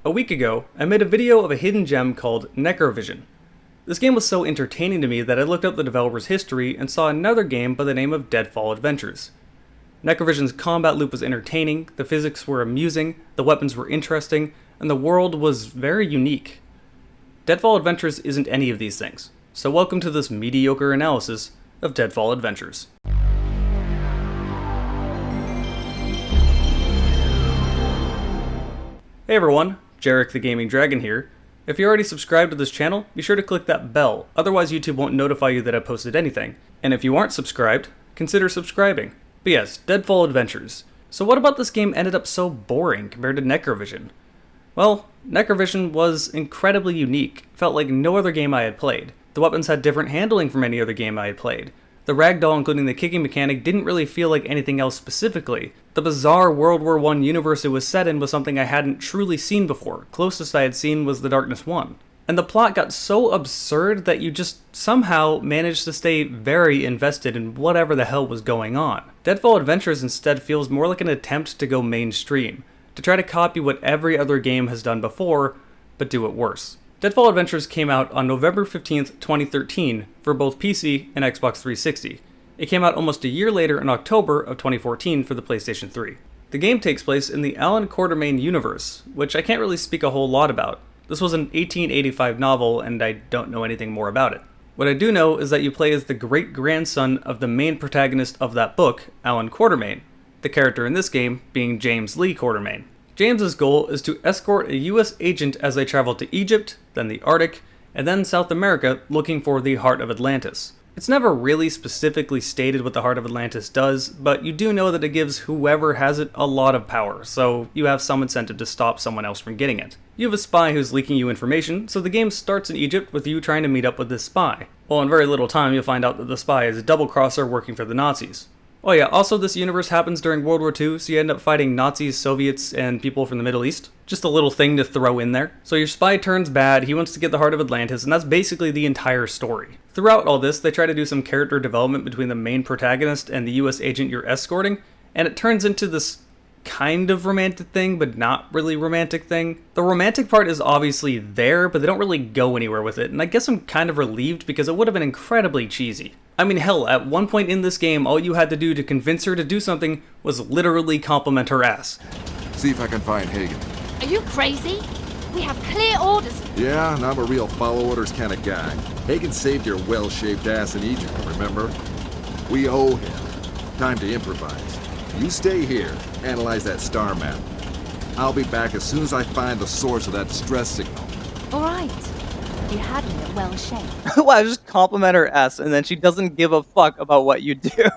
A week ago, I made a video of a hidden gem called Necrovision. This game was so entertaining to me that I looked up the developer's history and saw another game by the name of Deadfall Adventures. Necrovision's combat loop was entertaining, the physics were amusing, the weapons were interesting, and the world was very unique. Deadfall Adventures isn't any of these things, so welcome to this mediocre analysis of Deadfall Adventures. Hey everyone, Jarek the Gaming Dragon here. If you're already subscribed to this channel, be sure to click that bell, otherwise YouTube won't notify you that I posted anything. And if you aren't subscribed, consider subscribing. But yes, Deadfall Adventures. So what about this game ended up so boring compared to Necrovision? Well, Necrovision was incredibly unique, felt like no other game I had played. The weapons had different handling from any other game I had played. The ragdoll, including the kicking mechanic, didn't really feel like anything else specifically. The bizarre World War I universe it was set in was something I hadn't truly seen before. Closest I had seen was The Darkness 1. And the plot got so absurd that you just somehow managed to stay very invested in whatever the hell was going on. Deadfall Adventures instead feels more like an attempt to go mainstream, to try to copy what every other game has done before, but do it worse. Deadfall Adventures came out on November 15th, 2013 for both PC and Xbox 360. It came out almost a year later in October of 2014 for the PlayStation 3. The game takes place in the Alan Quatermain universe, which I can't really speak a whole lot about. This was an 1885 novel and I don't know anything more about it. What I do know is that you play as the great-grandson of the main protagonist of that book, Alan Quatermain, the character in this game being James Lee Quatermain. James's goal is to escort a US agent as they travel to Egypt, then the Arctic, and then South America looking for the Heart of Atlantis. It's never really specifically stated what the Heart of Atlantis does, but you do know that it gives whoever has it a lot of power, so you have some incentive to stop someone else from getting it. You have a spy who's leaking you information, so the game starts in Egypt with you trying to meet up with this spy. Well, in very little time you'll find out that the spy is a double-crosser working for the Nazis. Oh yeah, also this universe happens during World War II, so you end up fighting Nazis, Soviets, and people from the Middle East. Just a little thing to throw in there. So your spy turns bad, he wants to get the Heart of Atlantis, and that's basically the entire story. Throughout all this, they try to do some character development between the main protagonist and the US agent you're escorting, and it turns into this kind of romantic thing, but not really romantic thing. The romantic part is obviously there, but they don't really go anywhere with it, and I guess I'm kind of relieved because it would have been incredibly cheesy. I mean, hell, at one point in this game, all you had to do to convince her to do something was literally compliment her ass. See if I can find Hagen. Are you crazy? We have clear orders. Yeah, and I'm a real follow orders kind of guy. Hagen saved your well-shaped ass in Egypt, remember? We owe him. Time to improvise. You stay here, analyze that star map. I'll be back as soon as I find the source of that distress signal. All right. You had me at well shaped. Wow, just compliment her ass, and then she doesn't give a fuck about what you do.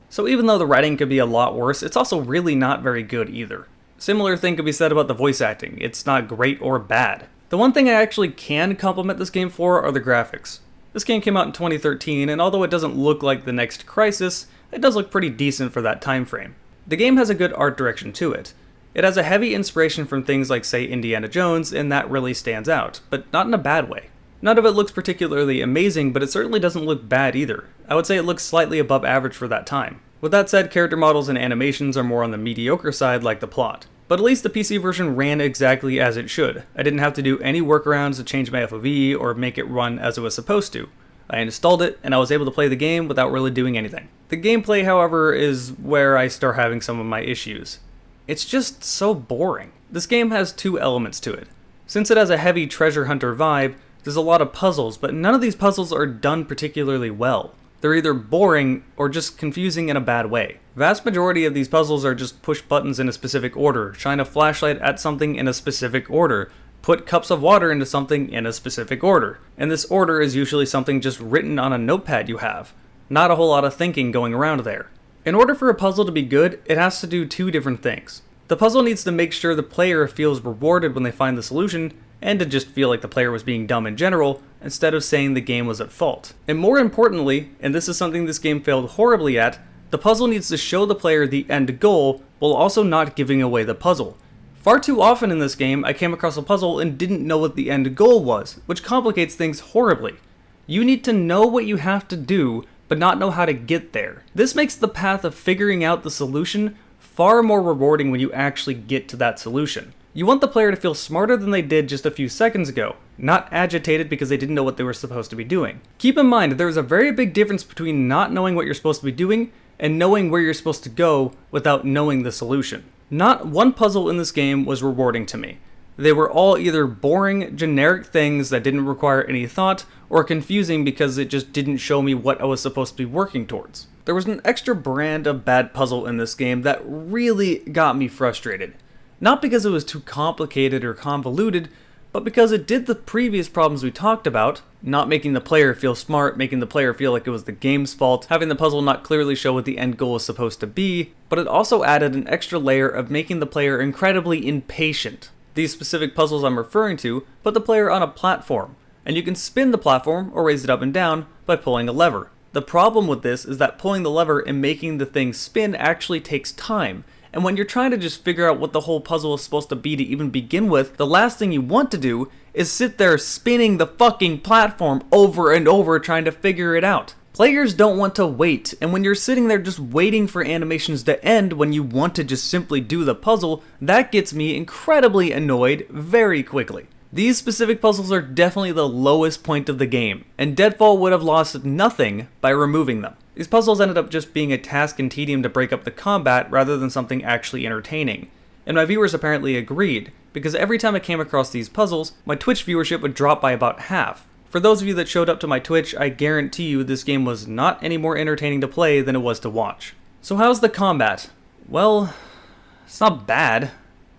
So even though the writing could be a lot worse, it's also really not very good either. Similar thing could be said about the voice acting. It's not great or bad. The one thing I actually can compliment this game for are the graphics. This game came out in 2013, and although it doesn't look like the next Crisis, it does look pretty decent for that time frame. The game has a good art direction to it. It has a heavy inspiration from things like, say, Indiana Jones, and that really stands out, but not in a bad way. None of it looks particularly amazing, but it certainly doesn't look bad either. I would say it looks slightly above average for that time. With that said, character models and animations are more on the mediocre side like the plot. But at least the PC version ran exactly as it should. I didn't have to do any workarounds to change my FOV or make it run as it was supposed to. I installed it, and I was able to play the game without really doing anything. The gameplay, however, is where I start having some of my issues. It's just so boring. This game has two elements to it. Since it has a heavy treasure hunter vibe, there's a lot of puzzles, but none of these puzzles are done particularly well. They're either boring or just confusing in a bad way. Vast majority of these puzzles are just push buttons in a specific order, shine a flashlight at something in a specific order, put cups of water into something in a specific order. And this order is usually something just written on a notepad you have. Not a whole lot of thinking going around there. In order for a puzzle to be good, it has to do two different things. The puzzle needs to make sure the player feels rewarded when they find the solution, and to just feel like the player was being dumb in general, instead of saying the game was at fault. And more importantly, and this is something this game failed horribly at, the puzzle needs to show the player the end goal, while also not giving away the puzzle. Far too often in this game, I came across a puzzle and didn't know what the end goal was, which complicates things horribly. You need to know what you have to do, but not know how to get there. This makes the path of figuring out the solution far more rewarding when you actually get to that solution. You want the player to feel smarter than they did just a few seconds ago, not agitated because they didn't know what they were supposed to be doing. Keep in mind, there is a very big difference between not knowing what you're supposed to be doing and knowing where you're supposed to go without knowing the solution. Not one puzzle in this game was rewarding to me. They were all either boring, generic things that didn't require any thought, or confusing because it just didn't show me what I was supposed to be working towards. There was an extra brand of bad puzzle in this game that really got me frustrated. Not because it was too complicated or convoluted, but because it did the previous problems we talked about, not making the player feel smart, making the player feel like it was the game's fault, having the puzzle not clearly show what the end goal is supposed to be, but it also added an extra layer of making the player incredibly impatient. These specific puzzles I'm referring to put the player on a platform, and you can spin the platform or raise it up and down by pulling a lever. The problem with this is that pulling the lever and making the thing spin actually takes time, and when you're trying to just figure out what the whole puzzle is supposed to be to even begin with, the last thing you want to do is sit there spinning the fucking platform over and over trying to figure it out. Players don't want to wait, and when you're sitting there just waiting for animations to end when you want to just simply do the puzzle, that gets me incredibly annoyed very quickly. These specific puzzles are definitely the lowest point of the game, and Deadfall would have lost nothing by removing them. These puzzles ended up just being a task and tedium to break up the combat rather than something actually entertaining. And my viewers apparently agreed, because every time I came across these puzzles, my Twitch viewership would drop by about half. For those of you that showed up to my Twitch, I guarantee you this game was not any more entertaining to play than it was to watch. So how's the combat? Well, it's not bad,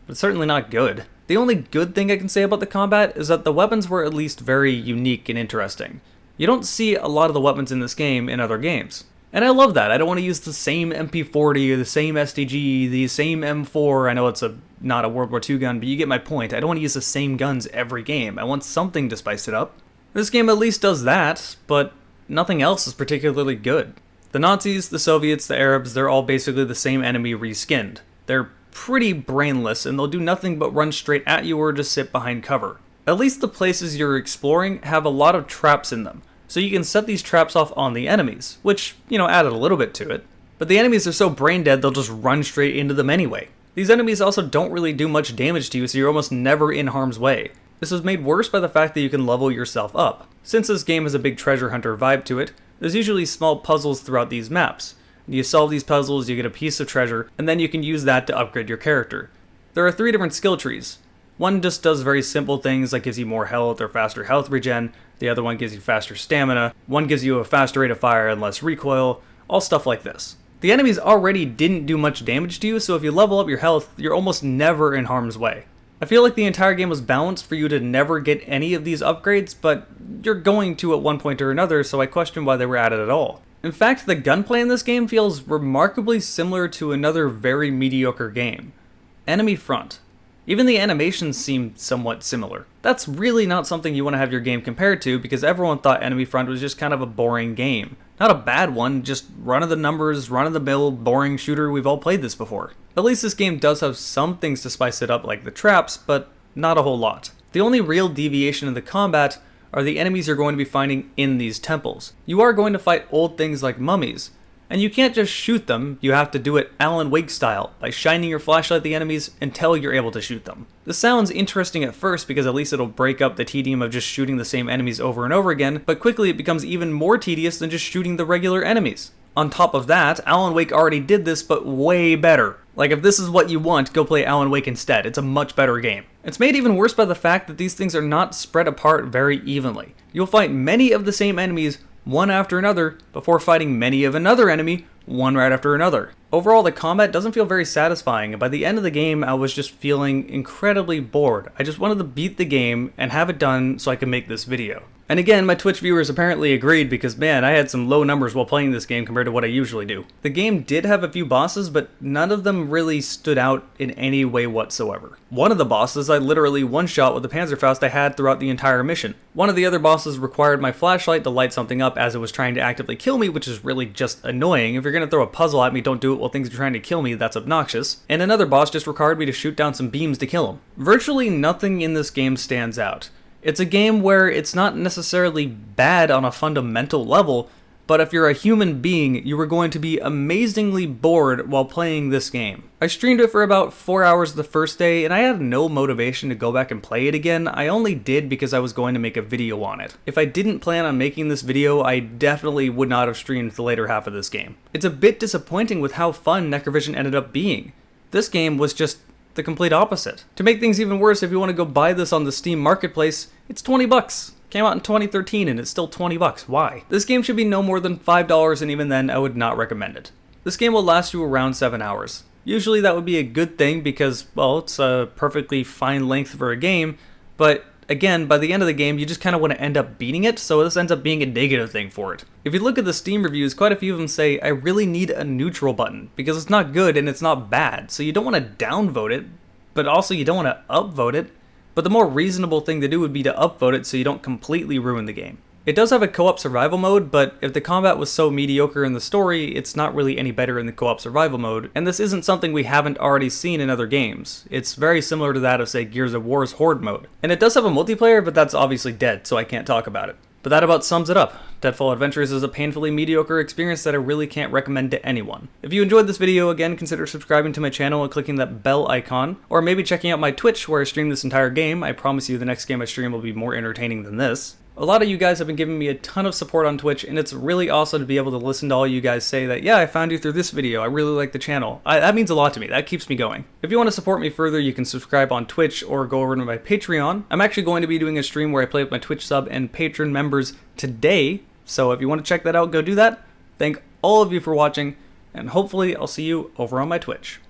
but certainly not good. The only good thing I can say about the combat is that the weapons were at least very unique and interesting. You don't see a lot of the weapons in this game in other games. And I love that. I don't want to use the same MP40 or the same STG, the same M4. I know it's not a World War II gun, but you get my point. I don't want to use the same guns every game. I want something to spice it up. This game at least does that, but nothing else is particularly good. The Nazis, the Soviets, the Arabs, they're all basically the same enemy reskinned. They're pretty brainless, and they'll do nothing but run straight at you or just sit behind cover. At least the places you're exploring have a lot of traps in them, so you can set these traps off on the enemies, which, added a little bit to it. But the enemies are so brain dead they'll just run straight into them anyway. These enemies also don't really do much damage to you, so you're almost never in harm's way. This is made worse by the fact that you can level yourself up. Since this game has a big treasure hunter vibe to it, there's usually small puzzles throughout these maps. You solve these puzzles, you get a piece of treasure, and then you can use that to upgrade your character. There are 3 different skill trees. One just does very simple things like gives you more health or faster health regen, the other one gives you faster stamina, one gives you a faster rate of fire and less recoil, all stuff like this. The enemies already didn't do much damage to you, so if you level up your health, you're almost never in harm's way. I feel like the entire game was balanced for you to never get any of these upgrades, but you're going to at one point or another, so I question why they were added at all. In fact, the gunplay in this game feels remarkably similar to another very mediocre game, Enemy Front. Even the animations seem somewhat similar. That's really not something you want to have your game compared to because everyone thought Enemy Front was just kind of a boring game. Not a bad one, just run-of-the-numbers, run-of-the-mill, boring shooter. We've all played this before. At least this game does have some things to spice it up like the traps, but not a whole lot. The only real deviation in the combat are the enemies you're going to be finding in these temples. You are going to fight old things like mummies, and you can't just shoot them, you have to do it Alan Wake style, by shining your flashlight at the enemies until you're able to shoot them. This sounds interesting at first because at least it'll break up the tedium of just shooting the same enemies over and over again, but quickly it becomes even more tedious than just shooting the regular enemies. On top of that, Alan Wake already did this, but way better. Like, if this is what you want, go play Alan Wake instead. It's a much better game. It's made even worse by the fact that these things are not spread apart very evenly. You'll fight many of the same enemies one after another, before fighting many of another enemy, one right after another. Overall, the combat doesn't feel very satisfying, and by the end of the game, I was just feeling incredibly bored. I just wanted to beat the game and have it done so I could make this video. And again, my Twitch viewers apparently agreed because, man, I had some low numbers while playing this game compared to what I usually do. The game did have a few bosses, but none of them really stood out in any way whatsoever. One of the bosses I literally one-shot with the Panzerfaust I had throughout the entire mission. One of the other bosses required my flashlight to light something up as it was trying to actively kill me, which is really just annoying. If you're gonna throw a puzzle at me, don't do it while things are trying to kill me, that's obnoxious. And another boss just required me to shoot down some beams to kill him. Virtually nothing in this game stands out. It's a game where it's not necessarily bad on a fundamental level, But if you're a human being, you are going to be amazingly bored while playing this game. I streamed it for about 4 hours the first day, and I had no motivation to go back and play it again. I only did because I was going to make a video on it. If I didn't plan on making this video, I definitely would not have streamed the later half of this game. It's a bit disappointing with how fun Necrovision ended up being. This game was just the complete opposite. To make things even worse, if you want to go buy this on the Steam Marketplace, it's 20 bucks. Came out in 2013 and it's still 20 bucks. Why? This game should be no more than $5, and even then I would not recommend it. This game will last you around 7 hours. Usually that would be a good thing because, well, it's a perfectly fine length for a game, but again, by the end of the game, you just kind of want to end up beating it, so this ends up being a negative thing for it. If you look at the Steam reviews, quite a few of them say, I really need a neutral button, because it's not good and it's not bad, so you don't want to downvote it, but also you don't want to upvote it. But the more reasonable thing to do would be to upvote it so you don't completely ruin the game. It does have a co-op survival mode, but if the combat was so mediocre in the story, it's not really any better in the co-op survival mode, and this isn't something we haven't already seen in other games. It's very similar to that of, say, Gears of War's Horde mode. And it does have a multiplayer, but that's obviously dead, so I can't talk about it. But that about sums it up. Deadfall Adventures is a painfully mediocre experience that I really can't recommend to anyone. If you enjoyed this video, again, consider subscribing to my channel and clicking that bell icon, or maybe checking out my Twitch where I stream this entire game. I promise you the next game I stream will be more entertaining than this. A lot of you guys have been giving me a ton of support on Twitch, and it's really awesome to be able to listen to all you guys say that, yeah, I found you through this video, I really like the channel. That means a lot to me, that keeps me going. If you want to support me further, you can subscribe on Twitch or go over to my Patreon. I'm actually going to be doing a stream where I play with my Twitch sub and patron members today, so if you want to check that out, go do that. Thank all of you for watching, and hopefully I'll see you over on my Twitch.